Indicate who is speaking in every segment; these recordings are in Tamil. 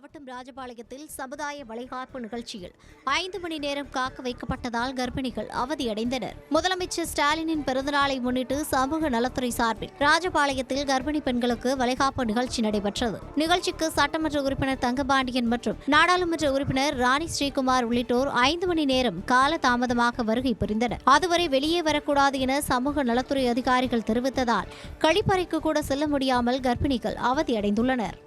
Speaker 1: மாவட்டம் ராஜபாளையத்தில் சமுதாய வளைகாப்பு நிகழ்ச்சியில் 5 மணி நேரம் காக்க வைக்கப்பட்டதால் கர்ப்பிணிகள் அவதியடைந்தனர். முதலமைச்சர் ஸ்டாலினின் பிறந்தநாளை முன்னிட்டு சமூக நலத்துறை சார்பில் ராஜபாளையத்தில் கர்ப்பிணி பெண்களுக்கு வளைகாப்பு நிகழ்ச்சி நடைபெற்றது. நிகழ்ச்சிக்கு சட்டமன்ற உறுப்பினர் தங்கபாண்டியன் மற்றும் நாடாளுமன்ற உறுப்பினர் ராணி ஸ்ரீகுமார் உள்ளிட்டோர் 5 மணி நேரம் கால தாமதமாக வருகை புரிந்தனர். அதுவரை வெளியே வரக்கூடாது என சமூக நலத்துறை அதிகாரிகள் தெரிவித்ததால் கழிப்பறைக்கு கூட செல்ல முடியாமல் கர்ப்பிணிகள் அவதியடைந்துள்ளனர்.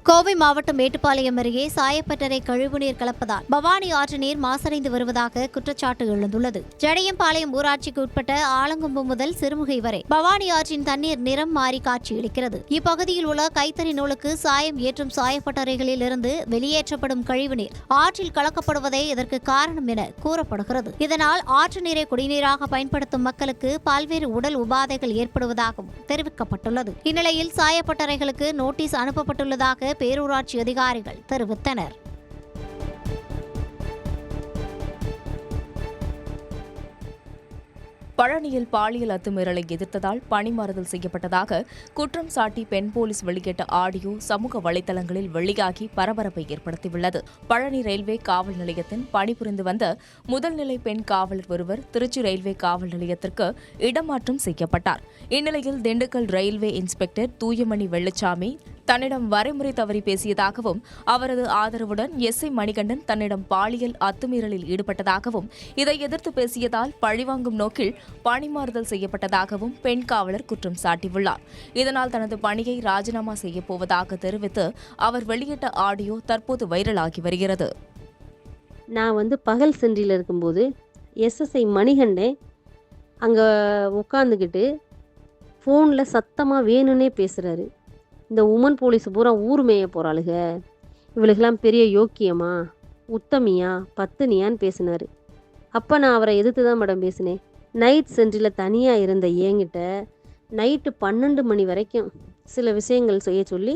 Speaker 1: கோவை மாவட்டம் மேட்டுப்பாளையம் அருகே சாயப்பட்டறை கழிவுநீர் கலப்பதால் பவானி ஆற்று நீர் மாசடைந்து வருவதாக குற்றச்சாட்டு எழுந்துள்ளது. ஜடையம்பாளையம் ஊராட்சிக்கு உட்பட்ட ஆலங்கொம்பு முதல் சிறுமுகை வரை பவானி ஆற்றின் தண்ணீர் நிறம் மாறி காட்சியளிக்கிறது. இப்பகுதியில் உள்ள கைத்தறி நூலுக்கு சாயம் ஏற்றும் சாயப்பட்டறைகளில் இருந்து வெளியேற்றப்படும் கழிவுநீர் ஆற்றில் கலக்கப்படுவதே இதற்கு காரணம் என கூறப்படுகிறது. இதனால் ஆற்று நீரை குடிநீராக பயன்படுத்தும் மக்களுக்கு பல்வேறு உடல் உபாதைகள் ஏற்படுவதாகவும் தெரிவிக்கப்பட்டுள்ளது. இந்நிலையில் சாயப்பட்டறைகளுக்கு நோட்டீஸ் அனுப்பப்பட்டுள்ளதாக பேரூராட்சி அதிகாரிகள் தெரிவித்தனர்.
Speaker 2: பழனியில் பாலியல் அத்துமீறலை எதிர்த்ததால் பணிமாறுதல் செய்யப்பட்டதாக குற்றம் சாட்டி பெண் போலீஸ் வெளியிட்ட ஆடியோ சமூக வலைதளங்களில் வெளியாகி பரபரப்பை ஏற்படுத்தியுள்ளது. பழனி ரயில்வே காவல் நிலையத்தின் பணிபுரிந்து வந்த முதல்நிலை பெண் காவலர் ஒருவர் திருச்சி ரயில்வே காவல் நிலையத்திற்கு இடமாற்றம் செய்யப்பட்டார். இந்நிலையில் திண்டுக்கல் ரயில்வே இன்ஸ்பெக்டர் தூயமணி வெள்ளச்சாமி தன்னிடம் வரைமுறை தவறி பேசியதாகவும் அவரது ஆதரவுடன் எஸ்ஐ மணிகண்டன் தன்னிடம் பாலியல் அத்துமீறலில் ஈடுபட்டதாகவும் இதை எதிர்த்து பேசியதால் பழிவாங்கும் நோக்கில் பணிமாறுதல் செய்யப்பட்டதாகவும் பெண் காவலர் குற்றம் சாட்டியுள்ளார். இதனால் தனது பணியை ராஜினாமா செய்யப்போவதாக தெரிவித்து அவர் வெளியிட்ட ஆடியோ தற்போது வைரலாகி வருகிறது.
Speaker 3: நான் பகல் சென்றியில் இருக்கும்போது எஸ்எஸ்ஐ மணிகண்டன் அங்கே உட்காந்துக்கிட்டு ஃபோனில் சத்தமாக வேணும்னே பேசுகிறாரு. இந்த உமன் போலீஸ் பூரா ஊர் மேய போகிறாளுக, இவளுக்கெல்லாம் பெரிய யோக்கியமா, உத்தமியா, பத்தினியான்னு பேசினார். அப்போ நான் அவரை எதிர்த்து தான் மேடம் பேசினேன். நைட் சென்ட்ரியில் தனியாக இருந்த என்கிட்ட நைட்டு 12 மணி வரைக்கும் சில விஷயங்கள் செய்ய சொல்லி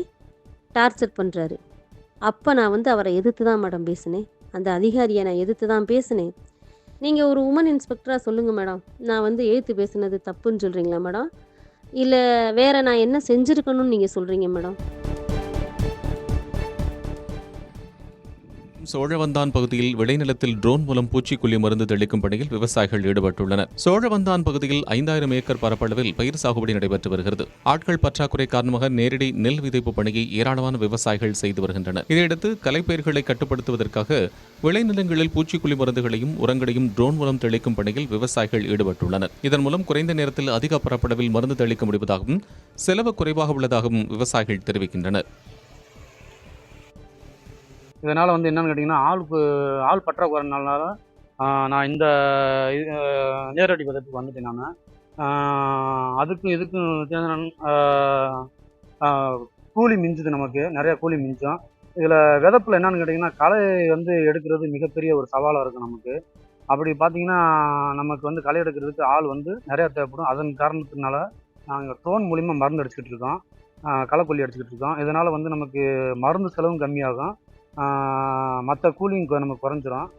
Speaker 3: டார்ச்சர் பண்ணுறாரு. அப்போ நான் அவரை எதிர்த்து தான் மேடம் பேசினேன். அந்த அதிகாரியை நான் எதிர்த்து தான் பேசினேன். நீங்கள் ஒரு உமன் இன்ஸ்பெக்டராக சொல்லுங்கள் மேடம், நான் எதிர்த்து பேசுனது தப்புன்னு சொல்கிறீங்களா மேடம், இல்லை வேறு நான் என்ன செஞ்சுருக்கணும்னு நீங்கள் சொல்கிறீங்க மேடம்?
Speaker 4: சோழவந்தான் பகுதியில் விளைநிலத்தில் ட்ரோன் மூலம் பூச்சிக்கொல்லி மருந்து தெளிக்கும் பணியில் விவசாயிகள் ஈடுபட்டுள்ளனர். சோழவந்தான் பகுதியில் 5000 ஏக்கர் பரப்பளவில் பயிர் சாகுபடி நடைபெற்று வருகிறது. ஆட்கள் பற்றாக்குறை காரணமாக நேரடி நெல் விதைப்பு பணியை ஏராளமான விவசாயிகள் செய்து வருகின்றனர். இதையடுத்து கலைப்பயிர்களை கட்டுப்படுத்துவதற்காக விளைநிலங்களில் பூச்சிக்கொல்லி மருந்துகளையும் உரங்களையும் ட்ரோன் மூலம் தெளிக்கும் பணியில் விவசாயிகள் ஈடுபட்டுள்ளனர். இதன் மூலம் குறைந்த நேரத்தில் அதிக பரப்பளவில் மருந்து தெளிக்க முடிவதாகவும் செலவு குறைவாக உள்ளதாகவும் விவசாயிகள் தெரிவிக்கின்றனர்.
Speaker 5: இதனால் என்னென்னு கேட்டிங்கன்னா ஆள் பற்றாக்குறைனால நான் இந்த நேரடி விதத்துக்கு வந்துட்டேன். நான் அதுக்கும் இதுக்கும் கூலி மிஞ்சுது, நமக்கு நிறையா கூலி மிஞ்சும். இதில் விதப்பில் என்னென்னு கேட்டிங்கன்னா களை எடுக்கிறது மிகப்பெரிய ஒரு சவாலாக இருக்கும் நமக்கு. அப்படி பார்த்தீங்கன்னா நமக்கு களை எடுக்கிறதுக்கு ஆள் நிறையா தேவைப்படும். அதன் காரணத்தினால நாங்கள் ட்ரோன் மூலிமா மருந்து அடிச்சுக்கிட்டு இருக்கோம், களைக்கொல்லி அடிச்சுக்கிட்டு இருக்கோம். இதனால் நமக்கு மருந்து செலவும் கம்மியாகும், மற்ற கூலிங் நமக்கு குறைஞ்சிரும்.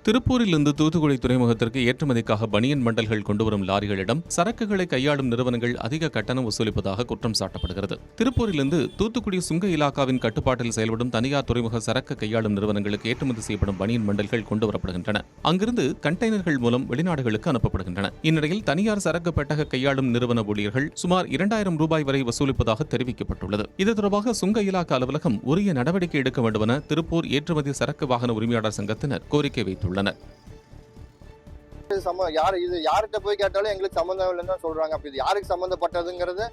Speaker 4: திருப்பூரிலிருந்து தூத்துக்குடி துறைமுகத்திற்கு ஏற்றுமதிக்காக பனியன் மண்டல்கள் கொண்டுவரும் லாரிகளிடம் சரக்குகளை கையாளும் நிறுவனங்கள் அதிக கட்டணம் வசூலிப்பதாக குற்றம் சாட்டப்படுகிறது. திருப்பூரிலிருந்து தூத்துக்குடி சுங்க இலாக்காவின் கட்டுப்பாட்டில் செயல்படும் தனியார் துறைமுக சரக்கு கையாளும் நிறுவனங்களுக்கு ஏற்றுமதி செய்யப்படும் பனியன் மண்டல்கள் கொண்டுவரப்படுகின்றன. அங்கிருந்து கண்டெய்னர்கள் மூலம் வெளிநாடுகளுக்கு அனுப்பப்படுகின்றன. இந்நிலையில் தனியார் சரக்கு பெட்டக கையாளும் நிறுவன ஊழியர்கள் சுமார் 2000 ரூபாய் வரை வசூலிப்பதாக தெரிவிக்கப்பட்டுள்ளது. இது தொடர்பாக சுங்க இலாக்கா அலுவலகம் உரிய நடவடிக்கை எடுக்க வேண்டும் என திருப்பூர் ஏற்றுமதி சரக்கு வாகன உரிமையாளர் சங்கத்தினர் கோரிக்கை வைத்துள்ளனர்.
Speaker 6: யார்கிட்ட போய் கேட்டாலும் எங்களுக்கு சம்பந்தம் இல்லைன்னு தான் சொல்றாங்க. அப்படி யாருக்கு சம்பந்தப்பட்டதுங்கிறது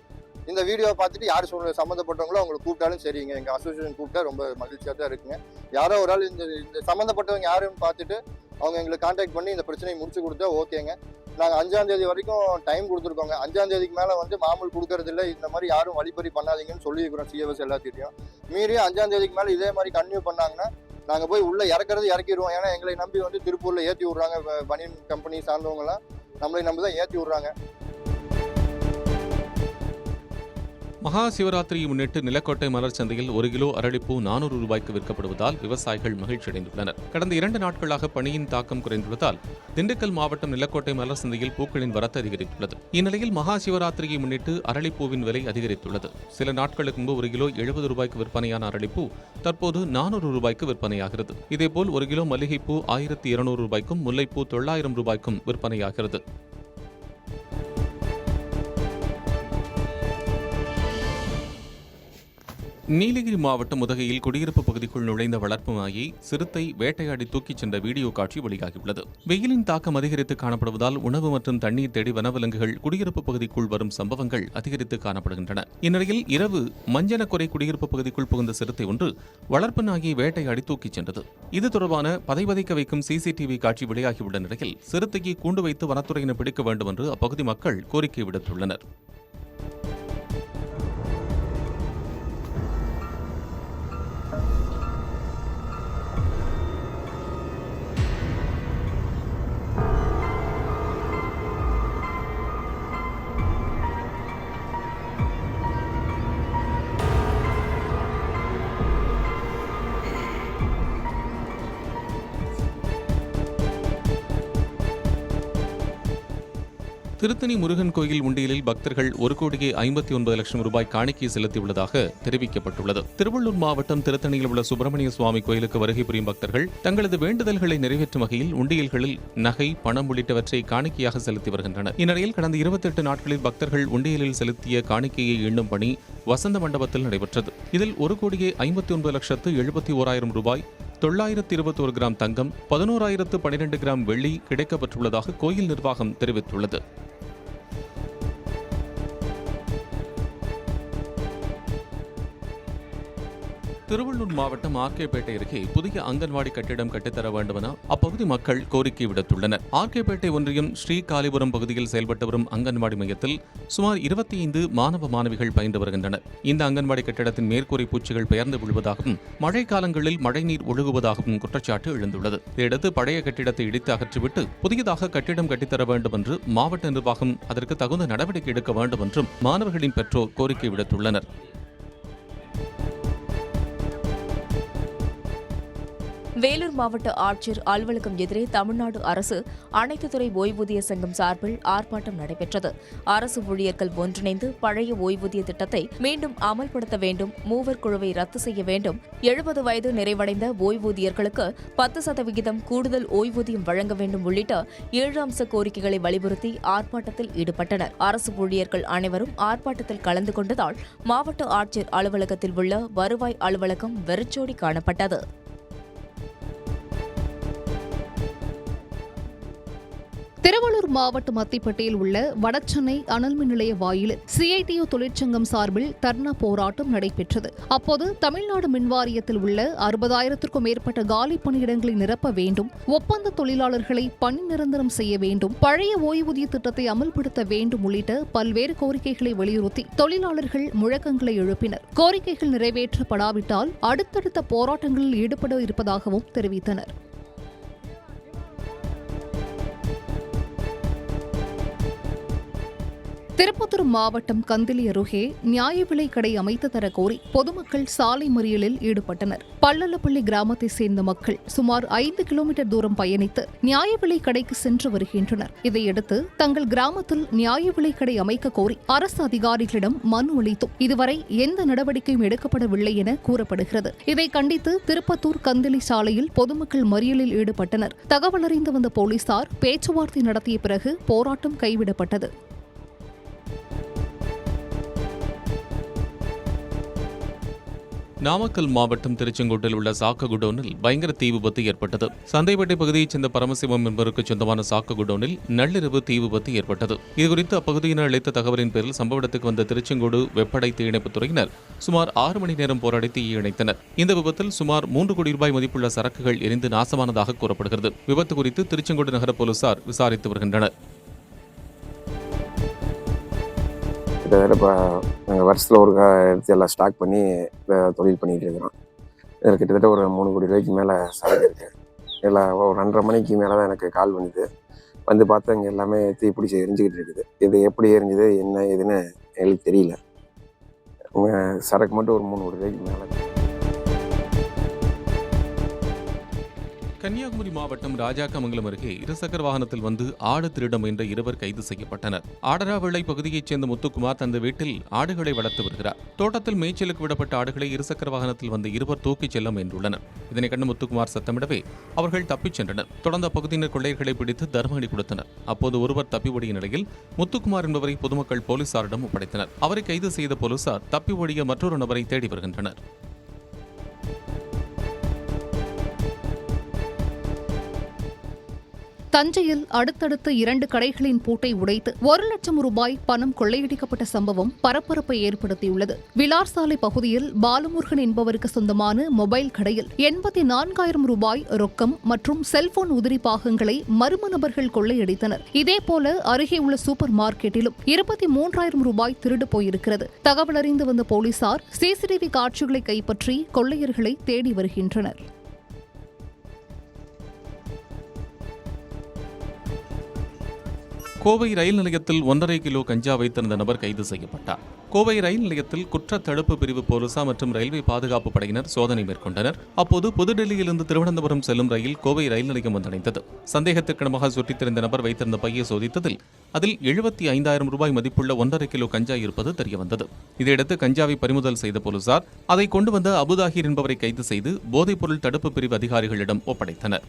Speaker 6: இந்த வீடியோ பார்த்துட்டு யார் சம்மந்தப்பட்டவங்களோ அவங்களை கூப்பிட்டாலும் சரிங்க, எங்கள் அசோசியேஷன் கூப்பிட்டா ரொம்ப மகிழ்ச்சியாக தான் இருக்குங்க. யாரோ ஒரு ஆள் இந்த சம்மந்தப்பட்டவங்க யாருன்னு பார்த்துட்டு அவங்க எங்களுக்கு கான்டாக்ட் பண்ணி இந்த பிரச்சனையை முடிச்சு கொடுத்தா ஓகேங்க. நாங்கள் 5ஆம் தேதி வரைக்கும் டைம் கொடுத்துருக்கோங்க. 5ஆம் தேதிக்கு மேலே மாமூல் கொடுக்கறது இல்லை, இந்த மாதிரி யாரும் வழிப்பறி பண்ணாதீங்கன்னு சொல்லியிருக்கிறோம் சிஎஸ் எல்லாத்திட்டையும். மீறி 5ஆம் தேதிக்கு மேலே இதே மாதிரி கன்டினியூ பண்ணாங்கன்னா நாங்கள் போய் உள்ளே இறக்கிடுவோம். ஏன்னா எங்களை நம்பி திருப்பூரில் ஏற்றி விட்றாங்க, பனியன் கம்பெனி சார்ந்தவங்களாம் நம்மளை நம்பி தான் ஏற்றி விட்றாங்க.
Speaker 4: மகா சிவராத்திரியை முன்னிட்டு நிலக்கோட்டை மலர் சந்தையில் 1 கிலோ அரளிப்பூ 400 ரூபாய்க்கு விற்கப்படுவதால் விவசாயிகள் மகிழ்ச்சியடைந்துள்ளனர். கடந்த 2 நாட்களாக பனியின் தாக்கம் குறைந்துள்ளதால் திண்டுக்கல் மாவட்டம் நிலக்கோட்டை மலர் சந்தையில் பூக்களின் வரத்து அதிகரித்துள்ளது. இந்நிலையில் மகா சிவராத்திரியை முன்னிட்டு அரளிப்பூவின் விலை அதிகரித்துள்ளது. சில நாட்களுக்கு முன்பு 1 கிலோ 70 ரூபாய்க்கு விற்பனையான அரளிப்பூ தற்போது 400 ரூபாய்க்கு விற்பனையாகிறது. இதேபோல் 1 கிலோ மல்லிகைப்பூ 1200 ரூபாய்க்கும் முல்லைப்பூ 900 ரூபாய்க்கும் விற்பனையாகிறது. நீலகிரி மாவட்டம் உதகையில் குடியிருப்பு பகுதிக்குள் நுழைந்த வளர்ப்பு நாயை சிறுத்தை வேட்டையாடி தூக்கிச் சென்ற வீடியோ காட்சி வெளியாகியுள்ளது. வெயிலின் தாக்கம் அதிகரித்து காணப்படுவதால் உணவு மற்றும் தண்ணீர் தேடி வனவிலங்குகள் குடியிருப்பு பகுதிக்குள் வரும் சம்பவங்கள் அதிகரித்து காணப்படுகின்றன. இந்நிலையில் இரவு மஞ்சனக்குறை குடியிருப்பு பகுதிக்குள் புகுந்த சிறுத்தை ஒன்று வளர்ப்பு நாயை வேட்டையாடி தூக்கிச் சென்றது. இது தொடர்பான பதைவதைக்க வைக்கும் சிசிடிவி காட்சி வெளியாகியுள்ள நிலையில் சிறுத்தையை கூண்டு வைத்து வனத்துறையினர் பிடிக்க வேண்டும் என்று அப்பகுதி மக்கள் கோரிக்கை விடுத்துள்ளனர். திருத்தணி முருகன் கோயில் உண்டியலில் பக்தர்கள் 1,59 லட்சம் ரூபாய் காணிக்கை செலுத்தியுள்ளதாக தெரிவிக்கப்பட்டுள்ளது. திருவள்ளூர் மாவட்டம் திருத்தணியில் உள்ள சுப்பிரமணிய சுவாமி கோயிலுக்கு வருகை புரியும் பக்தர்கள் தங்களது வேண்டுதல்களை நிறைவேற்றும் வகையில் உண்டியல்களில் நகை, பணம் உள்ளிட்டவற்றை காணிக்கையாக செலுத்தி வருகின்றனர். இந்நிலையில் கடந்த 28 நாட்களில் பக்தர்கள் உண்டியலில் செலுத்திய காணிக்கையை எண்ணும் பணி வசந்த மண்டபத்தில் நடைபெற்றது. இதில் 1,59,71,000 ரூபாய், 921 கிராம் தங்கம், 11,012 கிராம் வெள்ளி கிடைக்கப்பட்டுள்ளதாக கோயில் நிர்வாகம் தெரிவித்துள்ளது. திருவள்ளூர் மாவட்டம் ஆர்கேபேட்டை அருகே புதிய அங்கன்வாடி கட்டிடம் கட்டித்தர வேண்டுமென அப்பகுதி மக்கள் கோரிக்கை விடுத்துள்ளனர். ஆர்கேபேட்டை ஒன்றியம் ஸ்ரீகாலிபுரம் பகுதியில் செயல்பட்டு வரும் அங்கன்வாடி மையத்தில் சுமார் 25 மாணவ மாணவிகள் பயின்று வருகின்றனர். இந்த அங்கன்வாடி கட்டிடத்தின் மேற்கூரை பூச்சிகள் பெயர்ந்து விழுவதாகவும் மழை காலங்களில் மழைநீர் ஒழுகுவதாகவும் குற்றச்சாட்டு எழுந்துள்ளது. இதையடுத்து பழைய கட்டிடத்தை இடித்து அகற்றிவிட்டு புதியதாக கட்டிடம் கட்டித்தர வேண்டும் என்று மாவட்ட நிர்வாகம் அதற்கு தகுந்த நடவடிக்கை எடுக்க வேண்டும் என்றும் மாணவர்களின் பெற்றோர் கோரிக்கை விடுத்துள்ளனர்.
Speaker 2: வேலூர் மாவட்ட ஆட்சியர் அலுவலகம் எதிரே தமிழ்நாடு அரசு அனைத்து துறை ஓய்வூதிய சங்கம் சார்பில் ஆர்ப்பாட்டம் நடைபெற்றது. அரசு ஊழியர்கள் ஒன்றிணைந்து பழைய ஓய்வூதிய திட்டத்தை மீண்டும் அமல்படுத்த வேண்டும், மூவர் குழுவை ரத்து செய்ய வேண்டும், 70 வயது நிறைவடைந்த ஓய்வூதியர்களுக்கு 10% கூடுதல் ஓய்வூதியம் வழங்க வேண்டும் உள்ளிட்ட 7 அம்ச கோரிக்கைகளை வலியுறுத்தி ஆர்ப்பாட்டத்தில் ஈடுபட்டனர். அரசு ஊழியர்கள் அனைவரும் ஆர்ப்பாட்டத்தில் கலந்து கொண்டதால் மாவட்ட ஆட்சியர் அலுவலகத்தில் உள்ள வருவாய் அலுவலகம் வெறிச்சோடி காணப்பட்டது.
Speaker 7: திருவள்ளூர் மாவட்டம் அத்திப்பட்டியில் உள்ள வடசென்னை அனல்மின் நிலைய வாயிலில் சிஐடியு தொழிற்சங்கம் சார்பில் தர்ணா போராட்டம் நடைபெற்றது. அப்போது தமிழ்நாடு மின்வாரியத்தில் உள்ள 60,000க்கும் மேற்பட்ட காலி பணியிடங்களை நிரப்ப வேண்டும், ஒப்பந்த தொழிலாளர்களை பணி நிரந்தரம் செய்ய வேண்டும், பழைய ஓய்வூதிய திட்டத்தை அமல்படுத்த வேண்டும் உள்ளிட்ட பல்வேறு கோரிக்கைகளை வலியுறுத்தி தொழிலாளர்கள் முழக்கங்களை எழுப்பினர். கோரிக்கைகள் நிறைவேற்றப்படாவிட்டால் அடுத்தடுத்த போராட்டங்களில் ஈடுபட இருப்பதாகவும் தெரிவித்தனர். திருப்பத்தூர் மாவட்டம் கந்திலி அருகே நியாய விலை கடை அமைத்து தர கோரி பொதுமக்கள் சாலை மறியலில் ஈடுபட்டனர். பள்ளலப்பள்ளி கிராமத்தை சேர்ந்த மக்கள் சுமார் 5 கிலோமீட்டர் தூரம் பயணித்து நியாய விலை கடைக்கு சென்று வருகின்றனர். இதையடுத்து தங்கள் கிராமத்தில் நியாய விலை கடை அமைக்க கோரி அரசு அதிகாரிகளிடம் மனு அளித்தும் இதுவரை எந்த நடவடிக்கையும் எடுக்கப்படவில்லை என கூறப்படுகிறது. இதை கண்டித்து திருப்பத்தூர் கந்திலி சாலையில் பொதுமக்கள் மறியலில் ஈடுபட்டனர். தகவல் அறிந்து வந்த போலீசார் பேச்சுவார்த்தை நடத்திய பிறகு போராட்டம் கைவிடப்பட்டது.
Speaker 4: நாமக்கல் மாவட்டம் திருச்செங்கோட்டில் உள்ள சாக்கு குடோனில் பயங்கர தீ விபத்து ஏற்பட்டது. சந்தைப்பேட்டை பகுதியைச் சேர்ந்த பரமசிவம் என்பவருக்கு சொந்தமான சாக்கு குடோனில் நள்ளிரவு தீ விபத்து ஏற்பட்டது. இதுகுறித்து அப்பகுதியினர் அளித்த தகவலின் பேரில் சம்பவ இடத்துக்கு வந்த திருச்செங்கோடு வெப்படை தீயணைப்புத் துறையினர் சுமார் 6 மணி நேரம் போராடி தீயை அணைத்தனர். இந்த விபத்தில் சுமார் 3 கோடி ரூபாய் மதிப்புள்ள சரக்குகள் எரிந்து நாசமானதாக கூறப்படுகிறது. விபத்து குறித்து திருச்செங்கோடு நகர போலீசார் விசாரித்து வருகின்றனர்.
Speaker 8: இப்போ நாங்கள் வருஷத்தில் ஒரு எடுத்து எல்லாம் ஸ்டாக் பண்ணி தொழில் பண்ணிகிட்டு இருக்கிறோம். இதில் கிட்டத்தட்ட ஒரு 3 கோடி ரூபாய்க்கு மேலே சரக்கு இருக்குது. எல்லாம் ஒரு 2:30 மணிக்கு மேலே தான் எனக்கு கால் பண்ணுது. வந்து பார்த்தா இங்கே எல்லாமே தீ பிடிச்சி எரிஞ்சிக்கிட்டு இருக்குது. இது எப்படி எரிஞ்சுது என்ன ஏதுன்னு எங்களுக்கு தெரியல. அவங்க சரக்கு மட்டும் ஒரு 3 கோடி ரூபாய்க்கு மேலே.
Speaker 4: கன்னியாகுமரி மாவட்டம் ராஜாக்கமங்கலம் அருகே இருசக்கர வாகனத்தில் வந்து ஆடு திருட முயன்ற 2 கைது செய்யப்பட்டனர். ஆடராவிளை பகுதியைச் சேர்ந்த முத்துக்குமார் தனது வீட்டில் ஆடுகளை வளர்த்து வருகிறார். தோட்டத்தில் மேய்ச்சலுக்கு விடப்பட்ட ஆடுகளை இருசக்கர வாகனத்தில் வந்த 2 தூக்கிச் செல்ல முயன்றுள்ளனர். இதனை கண்டு முத்துக்குமார் சத்தமிடவே அவர்கள் தப்பிச் சென்றனர். தொடர்ந்த பகுதியினர் கொள்ளையர்களை பிடித்து தர்மஅடி கொடுத்தனர். அப்போது ஒருவர் தப்பி ஓடிய நிலையில் முத்துக்குமார் என்பவரை பொதுமக்கள் போலீசாரிடம் ஒப்படைத்தனர். அவரை கைது செய்த போலீசார் தப்பி ஓடிய மற்றொரு நபரை தேடி வருகின்றனர்.
Speaker 7: தஞ்சையில் அடுத்தடுத்த 2 கடைகளின் பூட்டை உடைத்து 1 லட்சம் ரூபாய் பணம் கொள்ளையடிக்கப்பட்ட சம்பவம் பரபரப்பை ஏற்படுத்தியுள்ளது. விலார் சாலை பகுதியில் பாலமுருகன் என்பவருக்கு சொந்தமான மொபைல் கடையில் 84,000 ரூபாய் ரொக்கம் மற்றும் செல்போன் உதிரி பாகங்களை மர்ம நபர்கள் கொள்ளையடித்தனர். இதேபோல அருகே உள்ள சூப்பர் மார்க்கெட்டிலும் 23,000 ரூபாய் திருடு போயிருக்கிறது. தகவல் அறிந்து வந்த போலீசார் சிசிடிவி காட்சிகளை கைப்பற்றி கொள்ளையர்களை தேடி வருகின்றனர்.
Speaker 4: கோவை ரயில் நிலையத்தில் 1.5 கிலோ கஞ்சா வைத்திருந்த நபர் கைது செய்யப்பட்டார். கோவை ரயில் நிலையத்தில் குற்ற தடுப்பு பிரிவு போலீசார் மற்றும் ரயில்வே பாதுகாப்பு படையினர் சோதனை மேற்கொண்டனர். அப்போது புதுடெல்லியிலிருந்து திருவனந்தபுரம் செல்லும் ரயில் கோவை ரயில் நிலையம் வந்தடைந்தது. சந்தேகத்திற்கிடமாக சுற்றித் திரிந்த நபர் வைத்திருந்த பையை சோதித்ததில் அதில் 75,000 ரூபாய் மதிப்புள்ள 1.5 கிலோ கஞ்சா இருப்பது தெரியவந்தது. இதையடுத்து கஞ்சாவை பறிமுதல் செய்த போலீசார் அதை கொண்டு வந்த அபுதாகிர் என்பவரை கைது செய்து போதைப்பொருள் தடுப்பு பிரிவு அதிகாரிகளிடம் ஒப்படைத்தனர்.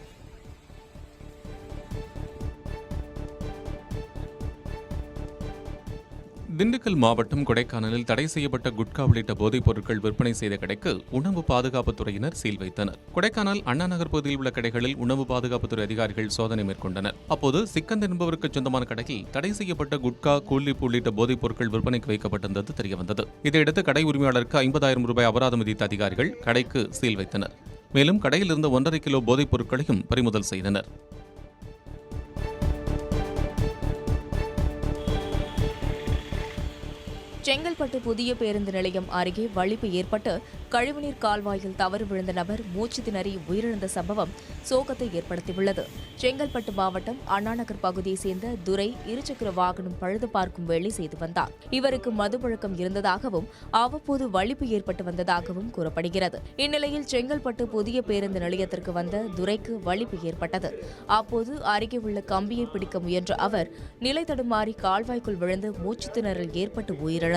Speaker 4: திண்டுக்கல் மாவட்டம் கொடைக்கானலில் தடை செய்யப்பட்ட குட்கா உள்ளிட்ட போதைப் பொருட்கள் விற்பனை செய்த கடைக்கு உணவு பாதுகாப்புத்துறையினர் சீல் வைத்தனர். கொடைக்கானல் அண்ணா நகர் பகுதியில் உள்ள கடைகளில் உணவு பாதுகாப்புத்துறை அதிகாரிகள் சோதனை மேற்கொண்டனர். அப்போது சிக்கந்த் என்பவருக்கு சொந்தமான கடையில் தடை செய்யப்பட்ட குட்கா, கூலிப் உள்ளிட்ட போதைப் பொருட்கள் விற்பனைக்கு வைக்கப்பட்டிருந்தது தெரியவந்தது. இதையடுத்து கடை உரிமையாளருக்கு 50,000 ரூபாய் அபராதம் விதித்த அதிகாரிகள் கடைக்கு சீல் வைத்தனர். மேலும் கடையில் இருந்த 1.5 கிலோ போதைப் பொருட்களையும் பறிமுதல் செய்தனர்.
Speaker 2: செங்கல்பட்டு புதிய பேருந்து நிலையம் அருகே வலிப்பு ஏற்பட்டு கழிவுநீர் கால்வாயில் தவறு விழுந்த நபர் மூச்சு திணறி உயிரிழந்த சம்பவம் சோகத்தை ஏற்படுத்தியுள்ளது. செங்கல்பட்டு மாவட்டம் அண்ணாநகர் பகுதியைச் சேர்ந்த துரை இருசக்கர வாகனம் பழுது பார்க்கும் வேலை செய்து வந்தார். இவருக்கு மதுப்பழக்கம் இருந்ததாகவும் அவ்வப்போது வலிப்பு ஏற்பட்டு வந்ததாகவும் கூறப்படுகிறது. இந்நிலையில் செங்கல்பட்டு புதிய பேருந்து நிலையத்திற்கு வந்த துரைக்கு வலிப்பு ஏற்பட்டது. அப்போது அருகே உள்ள கம்பியை பிடிக்க முயன்ற அவர் நிலை தடுமாறி கால்வாய்க்குள் விழுந்து மூச்சு திணறல் ஏற்பட்டு உயிரிழந்தார்.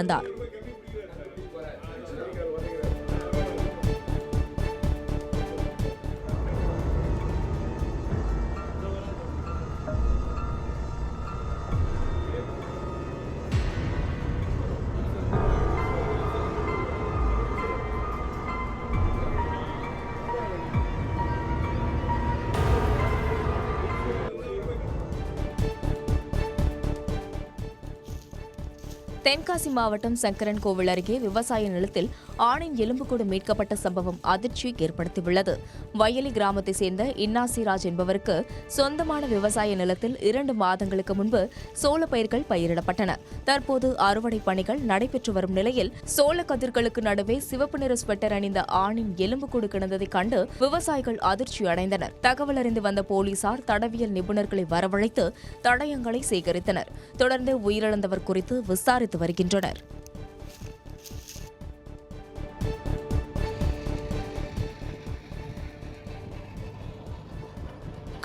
Speaker 2: தென்காசி மாவட்டம் சங்கரன் கோவில் அருகே விவசாய நிலத்தில் ஆணின் எலும்புக்கூடு மீட்கப்பட்ட சம்பவம் அதிர்ச்சியை ஏற்படுத்தியுள்ளது. வயலி கிராமத்தைச் சேர்ந்த இன்னாசிராஜ் என்பவருக்கு சொந்தமான விவசாய நிலத்தில் 2 மாதங்களுக்கு முன்பு சோள பயிர்கள் பயிரிடப்பட்டன. தற்போது அறுவடை பணிகள் நடைபெற்று வரும் நிலையில் சோள கதிர்களுக்கு நடுவே சிவப்பு நிற ஸ்வெட்டர் அணிந்த ஆணின் எலும்புக்கூடு கிடந்ததை கண்டு விவசாயிகள் அதிர்ச்சி அடைந்தனர். தகவல் அறிந்து வந்த போலீசார் தடவியல் நிபுணர்களை வரவழைத்து தடயங்களை சேகரித்தனர். தொடர்ந்து உயிரிழந்தவர் குறித்து விசாரித்து வருகின்றனர்.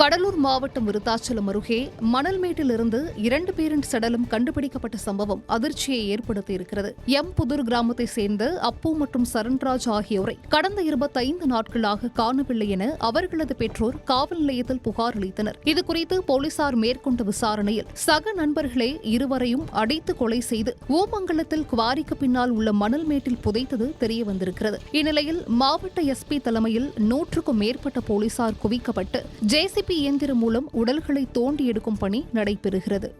Speaker 7: கடலூர் மாவட்டம் விருத்தாச்சலம் அருகே மணல்மேட்டிலிருந்து 2 பேரின் சடலம் கண்டுபிடிக்கப்பட்ட சம்பவம் அதிர்ச்சியை ஏற்படுத்தியிருக்கிறது. புதூர் கிராமத்தை சேர்ந்த அப்பு மற்றும் சரண்ராஜ் ஆகியோரை கடந்த 25 நாட்களாக காணவில்லை என அவர்களது பெற்றோர் காவல் நிலையத்தில் புகார் அளித்தனர். இதுகுறித்து போலீசார் மேற்கொண்ட விசாரணையில் சக நண்பர்களே இருவரையும் அடித்து கொலை செய்து ஓமங்கலத்தில் குவாரிக்கு பின்னால் உள்ள மணல்மேட்டில் புதைத்தது தெரியவந்திருக்கிறது. இந்நிலையில் மாவட்ட எஸ்பி தலைமையில் 100க்கும் மேற்பட்ட போலீசார் குவிக்கப்பட்டு ஜேசிபி இயந்திரம் மூலம் உடல்களை தோண்டி எடுக்கும் பணி நடைபெறுகிறது.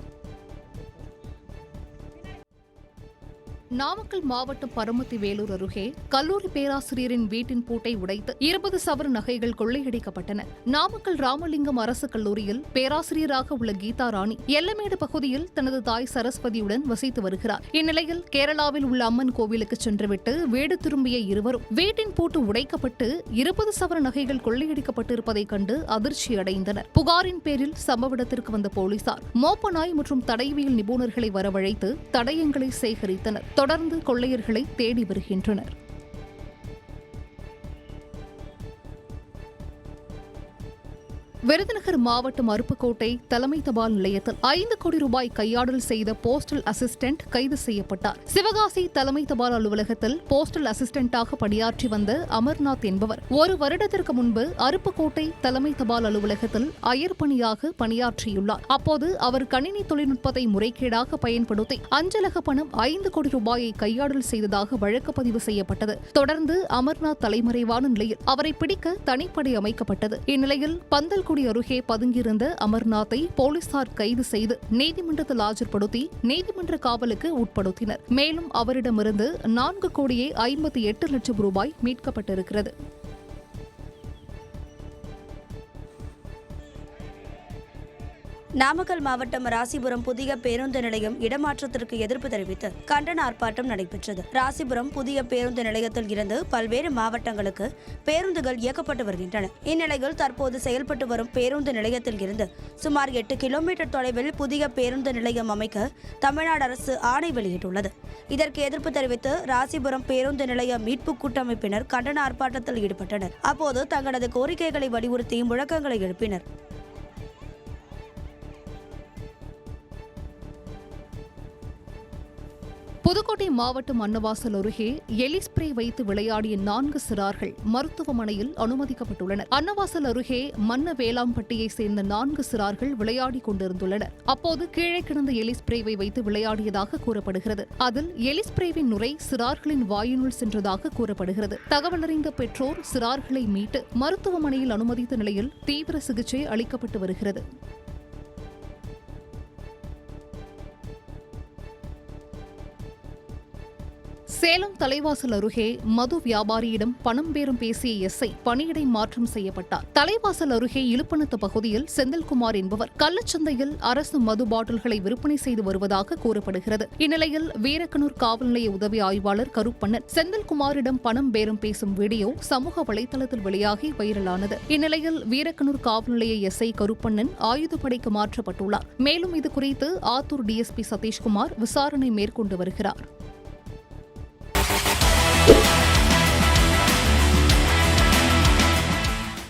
Speaker 7: நாமக்கல் மாவட்டம் பரமத்தி வேலூர் அருகே கல்லூரி பேராசிரியரின் வீட்டின் பூட்டை உடைத்து 20 சவரன் நகைகள் கொள்ளையடிக்கப்பட்டன. நாமக்கல் ராமலிங்கம் அரசு கல்லூரியில் பேராசிரியராக உள்ள கீதா ராணி எல்லமேடு பகுதியில் தனது தாய் சரஸ்வதியுடன் வசித்து வருகிறார். இந்நிலையில் கேரளாவில் உள்ள அம்மன் கோவிலுக்கு சென்றுவிட்டு வீடு திரும்பிய இருவரும் வீட்டின் பூட்டு உடைக்கப்பட்டு 20 சவரன் நகைகள் கொள்ளையடிக்கப்பட்டிருப்பதைக் கண்டு அதிர்ச்சி அடைந்தனர். புகாரின் பேரில் சம்பவ இடத்திற்கு வந்த போலீசார் மோப்ப நாய் மற்றும் தடயவியல் நிபுணர்களை வரவழைத்து தடயங்களை சேகரித்தனர். தொடர்ந்து கொள்ளையர்களை தேடி வருகின்றனர். விருதுநகர் மாவட்டம் அருப்புக்கோட்டை தலைமை தபால் நிலையத்தில் 5 கோடி ரூபாய் கையாடல் செய்த போஸ்டல் அசிஸ்டன்ட் கைது செய்யப்பட்டார். சிவகாசி தலைமை தபால் அலுவலகத்தில் போஸ்டல் அசிஸ்டன்டாக பணியாற்றி வந்த அமர்நாத் என்பவர் 1 வருடத்திற்கு முன்பு அருப்புக்கோட்டை தலைமை தபால் அலுவலகத்தில் அயற்பணியாக பணியாற்றியுள்ளார். அப்போது அவர் கணினி தொழில்நுட்பத்தை முறைகேடாக பயன்படுத்தி அஞ்சலக பணம் 5 கோடி ரூபாயை கையாடல் செய்ததாக வழக்கு பதிவு செய்யப்பட்டது. தொடர்ந்து அமர்நாத் தலைமறைவான நிலையில் அவரை பிடிக்க தனிப்படை அமைக்கப்பட்டது. இந்நிலையில் பந்தல் அருகே பதுங்கியிருந்த அமர்நாத்தை போலீசார் கைது செய்து நீதிமன்றத்தில் ஆஜர்படுத்தி நீதிமன்ற காவலுக்கு உட்படுத்தினர். மேலும் அவரிடமிருந்து 4 கோடியே 58 லட்சம் ரூபாய் மீட்கப்பட்டிருக்கிறது.
Speaker 9: நாமக்கல் மாவட்டம் ராசிபுரம் புதிய பேருந்து நிலையம் இடமாற்றத்திற்கு எதிர்ப்பு தெரிவித்து கண்டன ஆர்ப்பாட்டம் நடைபெற்றது. ராசிபுரம் புதிய பேருந்து நிலையத்தில் இருந்து பல்வேறு மாவட்டங்களுக்கு பேருந்துகள் இயக்கப்பட்டு வருகின்றன. இந்நிலையில் தற்போது செயல்பட்டு வரும் பேருந்து நிலையத்தில் இருந்து சுமார் 8 கிலோமீட்டர் தொலைவில் புதிய பேருந்து நிலையம் அமைக்க தமிழ்நாடு அரசு ஆணை வெளியிட்டுள்ளது. இதற்கு எதிர்ப்பு தெரிவித்து ராசிபுரம் பேருந்து நிலைய மீட்பு கூட்டமைப்பினர் கண்டன ஆர்ப்பாட்டத்தில் ஈடுபட்டனர். அப்போது தங்களது கோரிக்கைகளை வலியுறுத்தி முழக்கங்களை எழுப்பினர்.
Speaker 7: புதுக்கோட்டை மாவட்டம் அன்னவாசல் அருகே எலி ஸ்ப்ரே வைத்து விளையாடிய 4 சிறார்கள் மருத்துவமனையில் அனுமதிக்கப்பட்டுள்ளனர். அன்னவாசல் அருகே மன்ன வேளாம்பட்டியை சேர்ந்த 4 சிறார்கள் விளையாடிக் கொண்டிருந்துள்ளனர். அப்போது கீழே கிடந்த எலி ஸ்ப்ரேவை வைத்து விளையாடியதாக கூறப்படுகிறது. அதில் எலி ஸ்ப்ரேவின் நுரை சிறார்களின் வாயினுள் சென்றதாக கூறப்படுகிறது. தகவலறிந்த பெற்றோர் சிறார்களை மீட்டு மருத்துவமனையில் அனுமதித்த நிலையில் தீவிர சிகிச்சை அளிக்கப்பட்டு வருகிறது. சேலம் தலைவாசல் அருகே மது வியாபாரியிடம் பணம் பேரம் பேசிய எஸ்ஐ பணியிடை மாற்றம் செய்யப்பட்டார். தலைவாசல் அருகே இலுப்பணத்து பகுதியில் செந்தில்குமார் என்பவர் கள்ளச்சந்தையில் அரசு மது பாட்டில்களை விற்பனை செய்து வருவதாக கூறப்படுகிறது. இந்நிலையில் வீரக்கனூர் காவல் நிலைய உதவி ஆய்வாளர் கருப்பண்ணன் செந்தில்குமாரிடம் பணம் பேரம் பேசும் வீடியோ சமூக வலைதளத்தில் வெளியாகி வைரலானது. இந்நிலையில் வீரக்கனூர் காவல் நிலைய எஸ்ஐ கருப்பண்ணன் ஆயுதப்படைக்கு மாற்றப்பட்டுள்ளார். மேலும் இதுகுறித்து ஆத்தூர் டிஎஸ்பி சதீஷ்குமார் விசாரணை மேற்கொண்டு வருகிறார்.